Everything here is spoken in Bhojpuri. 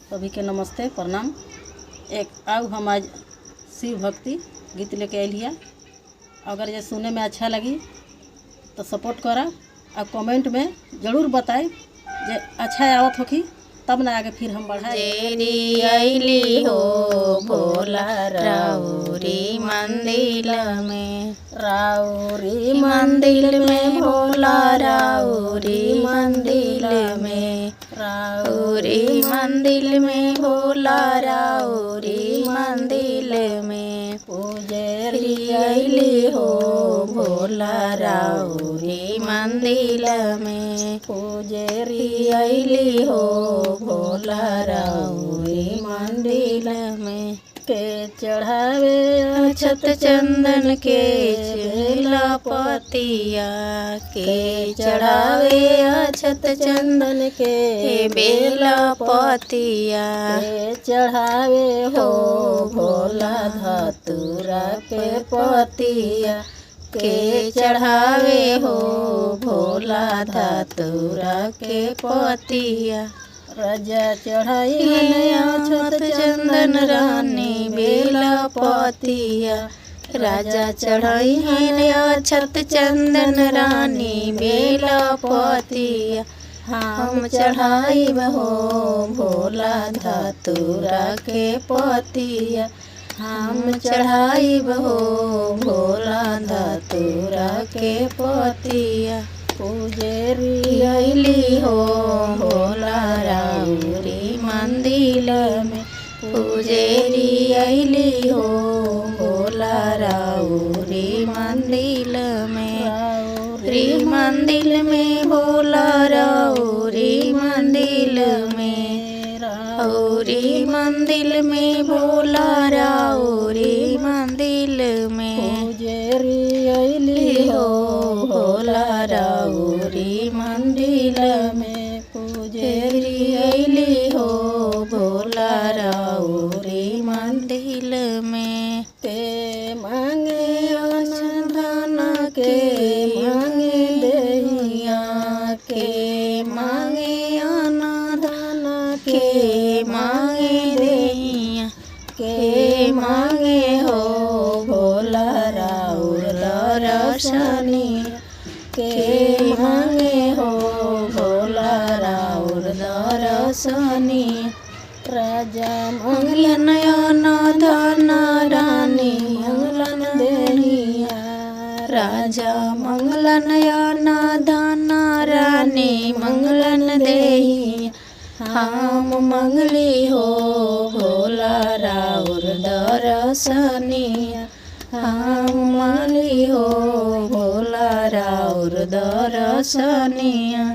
सभी के नमस्ते प्रणाम। एक आओ हम आज शिव भक्ति गीत लेके आइल हिया। अगर ये सुने में अच्छा लगी तो सपोर्ट करा और कमेंट में ज़रूर बताए जे अच्छा आवत होखी, तब ना आगे फिर हम बढ़ाए। जेरी आइली हो भोला राउरी मंदिर में, राउरी मंदिर में भोला राउरी मंदिर में, राउरी मंदिर में भोला राउरी मंदिर में, पूजेरी आइली हो भोला राउरी मंदिर में, पूजेरी आइली हो भोला राउरी मंदिर में, के चढ़ावे अक्षत चंदन के बेला पतिया, के चढ़ावे अक्षत चंदन के बेला पतिया, के चढ़ावे हो भोला धतूरा के पतिया, के चढ़ावे हो भोला धतूरा के पतिया, राजा चढ़ाई अक्षत चंदन रानी बेला पतिया, राजा चढ़ाई अक्षत चंदन रानी बेला पतिया, हम चढ़ाई हो भोला धतूरा के पतिया, हम चढ़ाई हो भोला धतूरा के पतिया, पूजेरी आइली हो भोला राउरी मंदिर में, पूजेरी आइली हो भोला राउरी मंदिर में, राउरी मंदिर में भोला राउरी मंदिर में, राउरी मंदिर में भोला राउरी मंदिर में, पूजेरी आइली हो भोला राउरी मंदिर में, पूजेरी आइली हो भोला राउरी मंदिर में, के मांगे अनधन के मांगे देहिया, के मांगे अनधन के मांगे देहिया, के मांगे हो भोला राउर दर्शनी, के मांगे हो भोला राउर दर्शनी, राजा मंगलन धन रानी मंगलन देहिया, राजा मंगलन धन रानी मंगलन देहिया, हम मंगली हो भोला राउर दर्शनिया, हम मंगली हो भोला राउर दर्शनिया।